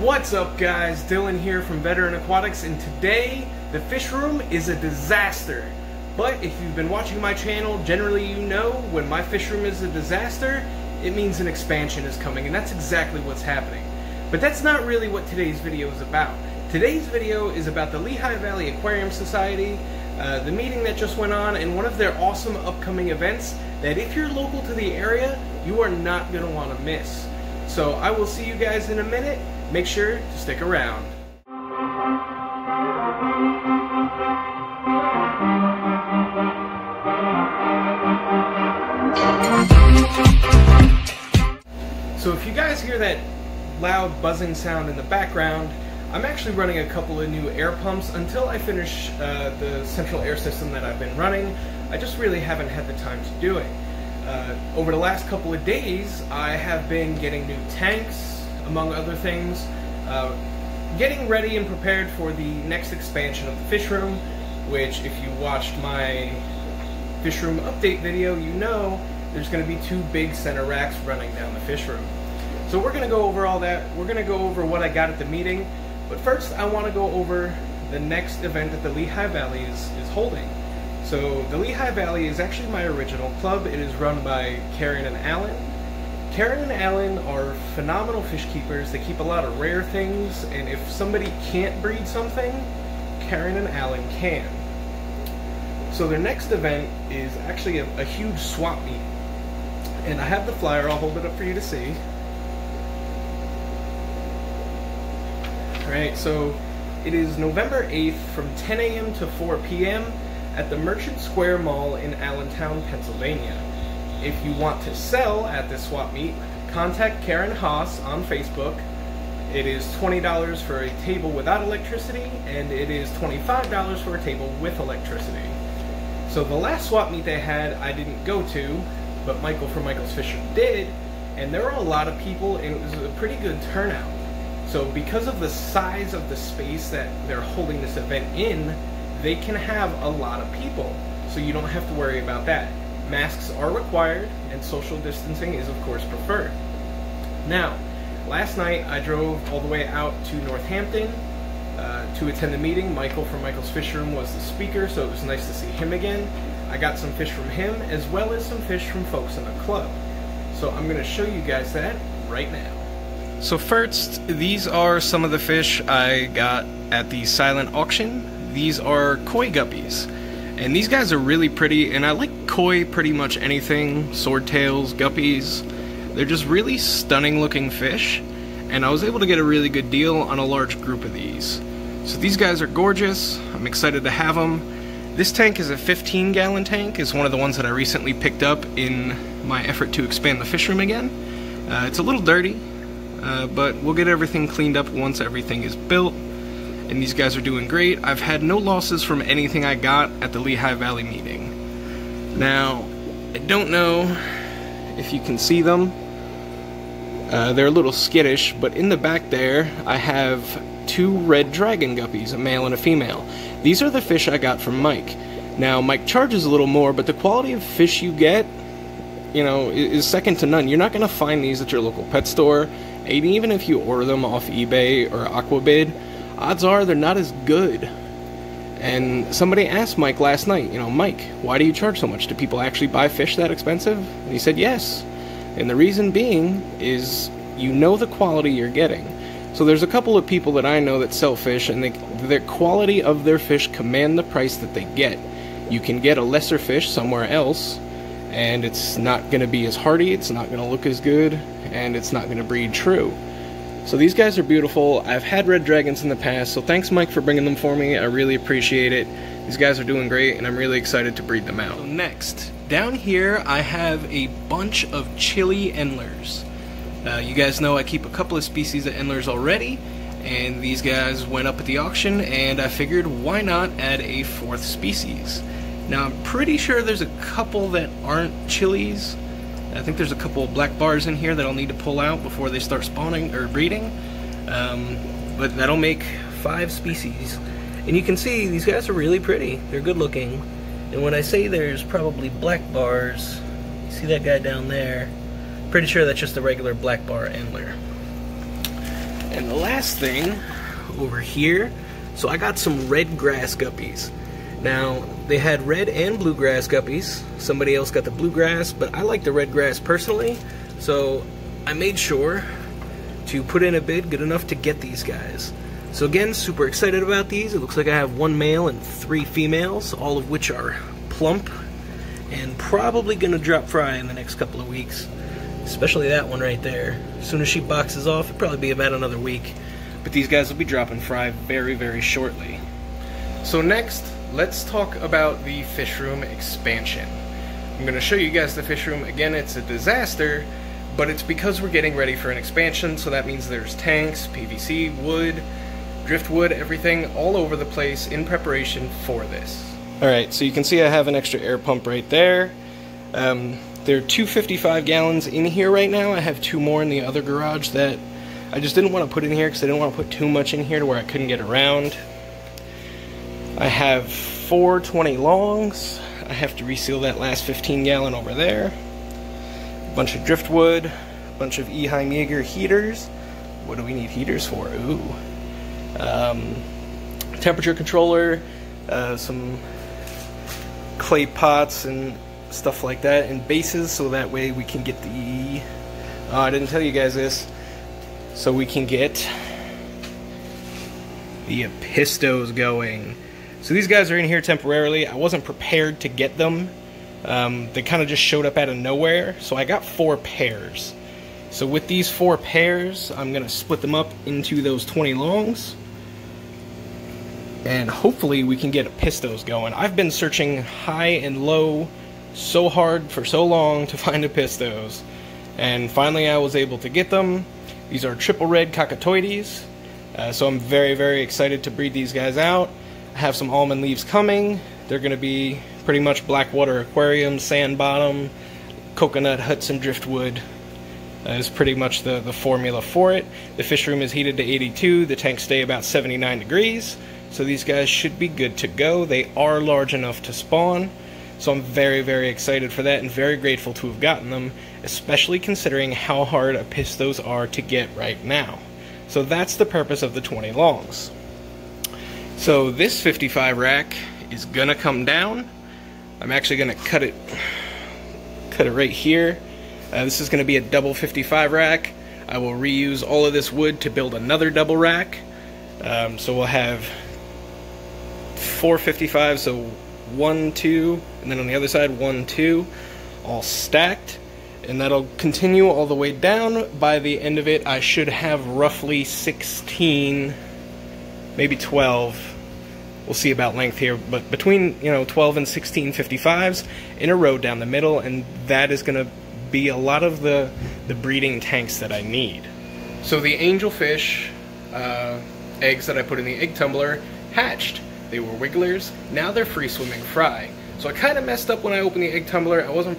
What's up guys, Dylan here from Veteran Aquatics, and today the fish room is a disaster. But if you've been watching my channel, generally you know when my fish room is a disaster, it means an expansion is coming, and that's exactly what's happening. But that's not really what today's video is about. Today's video is about the Lehigh Valley Aquarium Society, the meeting that just went on, and one of their awesome upcoming events that if you're local to the area, you are not going to want to miss. So I will see you guys in a minute. Make sure to stick around. So if you guys hear that loud buzzing sound in the background, I'm actually running a couple of new air pumps until I finish the central air system that I've been running. I just really haven't had the time to do it. Over the last couple of days, I have been getting new tanks, among other things, getting ready and prepared for the next expansion of the fish room, which if you watched my fish room update video, you know there's going to be two big center racks running down the fish room. So we're going to go over all that. We're going to go over what I got at the meeting, but first I want to go over the next event that the Lehigh Valley is holding. So the Lehigh Valley is actually my original club. It is run by Karen and Alan. Karen and Alan are phenomenal fish keepers. They keep a lot of rare things, and if somebody can't breed something, Karen and Alan can. So their next event is actually a huge swap meet. And I have the flyer, I'll hold it up for you to see. Alright, so it is November 8th from 10 a.m. to 4 p.m. at the Merchant Square Mall in Allentown, Pennsylvania. If you want to sell at this swap meet, contact Karen Haas on Facebook. It is $20 for a table without electricity, and it is $25 for a table with electricity. So the last swap meet they had, I didn't go to, but Michael from Michael's Fishroom did, and there were a lot of people, and it was a pretty good turnout. So because of the size of the space that they're holding this event in, they can have a lot of people, so you don't have to worry about that. Masks are required, and social distancing is of course preferred. Now, last night I drove all the way out to Northampton to attend the meeting. Michael from Michael's Fish Room was the speaker, so it was nice to see him again. I got some fish from him, as well as some fish from folks in the club. So I'm going to show you guys that right now. So first, these are some of the fish I got at the silent auction. These are koi guppies, and these guys are really pretty, and I like koi pretty much anything, swordtails, guppies. They're just really stunning looking fish, and I was able to get a really good deal on a large group of these. So these guys are gorgeous. I'm excited to have them. This tank is a 15-gallon tank. It's one of the ones that I recently picked up in my effort to expand the fish room again. It's a little dirty, but we'll get everything cleaned up once everything is built. And these guys are doing great. I've had no losses from anything I got at the Lehigh Valley meeting. Now, I don't know if you can see them. They're a little skittish, but in the back there, I have two red dragon guppies, a male and a female. These are the fish I got from Mike. Now, Mike charges a little more, but the quality of fish you get, you know, is second to none. You're not going to find these at your local pet store, and even if you order them off eBay or Aquabid, odds are they're not as good. And somebody asked Mike last night, you know, Mike, why do you charge so much? Do people actually buy fish that expensive? And he said yes. And the reason being is you know the quality you're getting. So there's a couple of people that I know that sell fish, and the quality of their fish command the price that they get. You can get a lesser fish somewhere else, and it's not going to be as hardy, it's not going to look as good, and it's not going to breed true. So these guys are beautiful. I've had red dragons in the past, so thanks Mike for bringing them for me. I really appreciate it. These guys are doing great, and I'm really excited to breed them out. So next, down here I have a bunch of chili endlers. You guys know I keep a couple of species of endlers already, and these guys went up at the auction, and I figured why not add a fourth species. Now I'm pretty sure there's a couple that aren't chilies. I think there's a couple of black bars in here that I'll need to pull out before they start spawning or breeding, but that'll make 5 species. And you can see these guys are really pretty. They're good looking, and when I say there's probably black bars, you see that guy down there? Pretty sure that's just a regular black bar endler. And the last thing over here, so I got some red grass guppies. Now, they had red and bluegrass guppies. Somebody else got the bluegrass, but I like the red grass personally, so I made sure to put in a bid good enough to get these guys. So again, super excited about these. It looks like I have 1 male and 3 females, all of which are plump and probably gonna drop fry in the next couple of weeks. Especially that one right there. As soon as she boxes off, it'll probably be about another week. But these guys will be dropping fry very, very shortly. So next, let's talk about the fish room expansion. I'm going to show you guys the fish room. Again, it's a disaster, but it's because we're getting ready for an expansion, so that means there's tanks, PVC, wood, driftwood, everything all over the place in preparation for this. Alright, so you can see I have an extra air pump right there. There are 255 gallons in here right now. I have 2 more in the other garage that I just didn't want to put in here because I didn't want to put too much in here to where I couldn't get around. I have 4 20 longs. I have to reseal that last 15 gallon over there. A bunch of driftwood, a bunch of lehigh heaters. What do we need heaters for? Ooh. Temperature controller, some clay pots and stuff like that, and bases, so that way we can get the I didn't tell you guys this, so we can get the pistos going. So these guys are in here temporarily. I wasn't prepared to get them. They kind of just showed up out of nowhere, so I got 4 pairs. So with these 4 pairs, I'm gonna split them up into those 20 longs, and hopefully we can get a pistos going. I've been searching high and low so hard for so long to find a pistos, and finally I was able to get them. These are triple red cockatoides, so I'm very, very excited to breed these guys out. I have some almond leaves coming. They're going to be pretty much blackwater aquarium, sand bottom, coconut huts, and driftwood. Is pretty much the formula for it. The fish room is heated to 82. The tanks stay about 79 degrees, so these guys should be good to go. They are large enough to spawn. So I'm very, very excited for that and very grateful to have gotten them, especially considering how hard pistos are to get right now. So that's the purpose of the 20 longs. So this 55 rack is gonna come down. I'm actually gonna cut it right here. This is gonna be a double 55 rack. I will reuse all of this wood to build another double rack. So we'll have 4 55s, so 1, 2, and then on the other side 1, 2, all stacked, and that'll continue all the way down. By the end of it, I should have roughly 16, maybe 12. We'll see about length here, but between 12 and 16 55s in a row down the middle, and that is going to be a lot of the breeding tanks that I need. So the angelfish eggs that I put in the egg tumbler hatched. They were wigglers. Now they're free swimming fry. So I kind of messed up when I opened the egg tumbler. I wasn't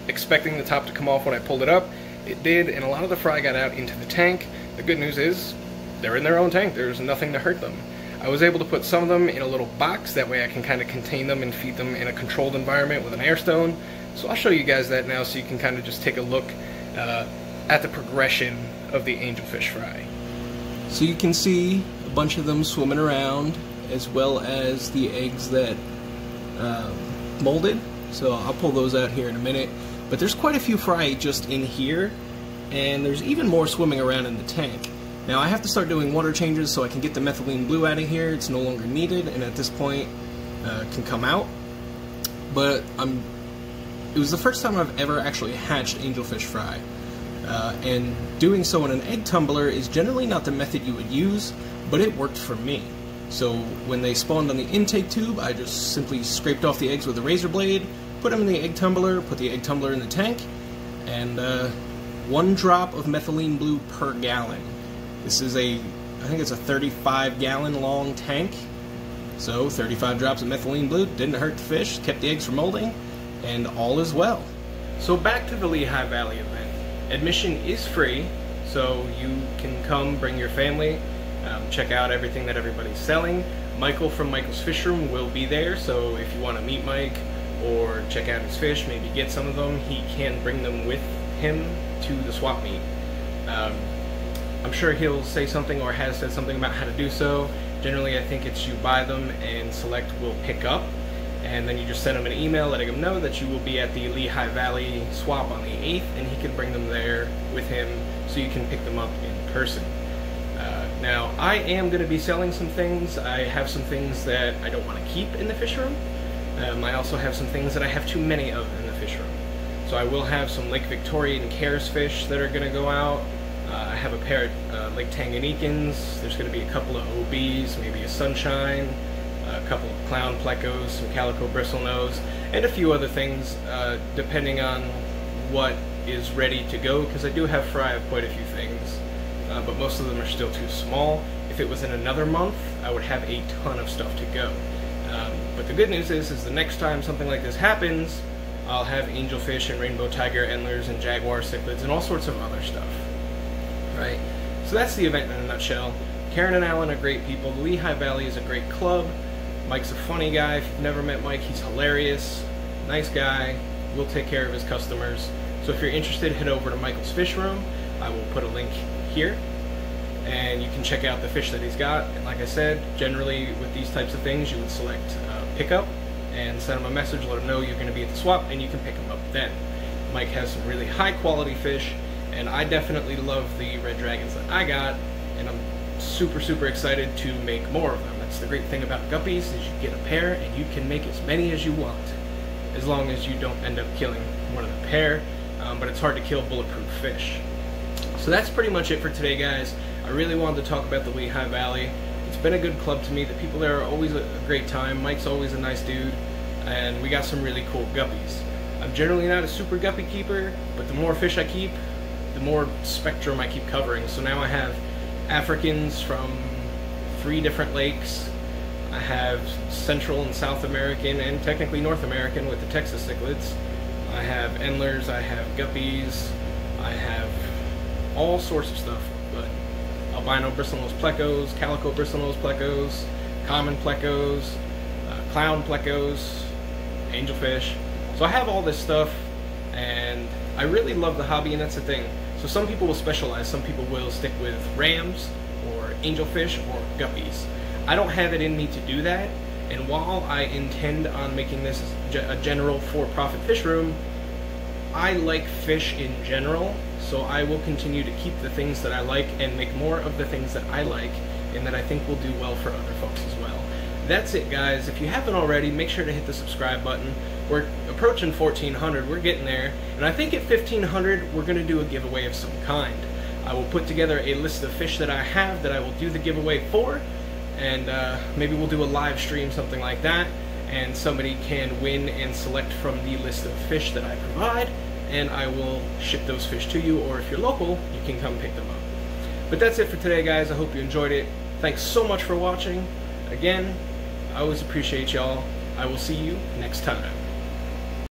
expecting the top to come off when I pulled it up. It did, and a lot of the fry got out into the tank. The good news is they're in their own tank. There's nothing to hurt them. I was able to put some of them in a little box. That way I can kind of contain them and feed them in a controlled environment with an air stone. So I'll show you guys that now so you can kind of just take a look at the progression of the angelfish fry. So you can see a bunch of them swimming around, as well as the eggs that molded. So I'll pull those out here in a minute. But there's quite a few fry just in here, and there's even more swimming around in the tank. Now I have to start doing water changes so I can get the methylene blue out of here. It's no longer needed, and at this point can come out. But it was the first time I've ever actually hatched angelfish fry. And doing so in an egg tumbler is generally not the method you would use, but it worked for me. So when they spawned on the intake tube, I just simply scraped off the eggs with a razor blade, put them in the egg tumbler, put the egg tumbler in the tank, and 1 drop of methylene blue per gallon. This is I think it's a 35 gallon long tank, so 35 drops of methylene blue didn't hurt the fish, kept the eggs from molding, and all is well. So back to the Lehigh Valley event. Admission is free, so you can come, bring your family, check out everything that everybody's selling. Michael from Michael's Fish Room will be there, so if you want to meet Mike or check out his fish, maybe get some of them, he can bring them with him to the swap meet. I'm I'm sure he'll say something or has said something about how to do so. Generally, I think it's you buy them and select will pick up, and then you just send him an email letting him know that you will be at the Lehigh Valley swap on the 8th, and he can bring them there with him so you can pick them up in person. Now, I am going to be selling some things. I have some things that I don't want to keep in the fish room. I also have some things that I have too many of in the fish room. So I will have some Lake Victorian Cares fish that are going to go out. I have a pair of Lake Tanganyikans. There's going to be a couple of OBs, maybe a Sunshine, a couple of clown plecos, some calico bristlenose, and a few other things depending on what is ready to go, because I do have fry of quite a few things, but most of them are still too small. If it was in another month, I would have a ton of stuff to go. But the good news is the next time something like this happens, I'll have angelfish and rainbow tiger endlers and jaguar cichlids and all sorts of other stuff. Right? So that's the event in a nutshell. Karen and Alan are great people. The Lehigh Valley is a great club. Mike's a funny guy. If you've never met Mike, he's hilarious. Nice guy. Will take care of his customers. So if you're interested, head over to Michael's Fish Room. I will put a link here, and you can check out the fish that he's got. And like I said, generally with these types of things, you would select pickup and send him a message, let him know you're going to be at the swap, and you can pick him up then. Mike has some really high quality fish, and I definitely love the red dragons that I got, and I'm super excited to make more of them. That's the great thing about guppies, is you get a pair and you can make as many as you want, as long as you don't end up killing one of the pair, but it's hard to kill bulletproof fish. So that's pretty much it for today, guys. I really wanted to talk about the Lehigh Valley. It's been a good club to me. The people there are always a great time. Mike's always a nice dude, and we got some really cool guppies. I'm generally not a super guppy keeper, but the more fish I keep, the more spectrum I keep covering. So now I have Africans from 3 different lakes. I have Central and South American, and technically North American with the Texas cichlids. I have endlers, I have guppies, I have all sorts of stuff, but albino bristlenose plecos, calico bristlenose plecos, common plecos, clown plecos, angelfish. So I have all this stuff, and I really love the hobby, and that's the thing. So some people will specialize. Some people will stick with rams or angelfish or guppies. I don't have it in me to do that, and while I intend on making this a general for-profit fish room, I like fish in general, so I will continue to keep the things that I like and make more of the things that I like and that I think will do well for other folks as well. That's it, guys. If you haven't already, make sure to hit the subscribe button. We're approaching 1,400. We're getting there. And I think at 1,500, we're going to do a giveaway of some kind. I will put together a list of fish that I have that I will do the giveaway for, and maybe we'll do a live stream, something like that, and somebody can win and select from the list of fish that I provide, and I will ship those fish to you, or if you're local, you can come pick them up. But that's it for today, guys. I hope you enjoyed it. Thanks so much for watching. Again, I always appreciate y'all. I will see you next time.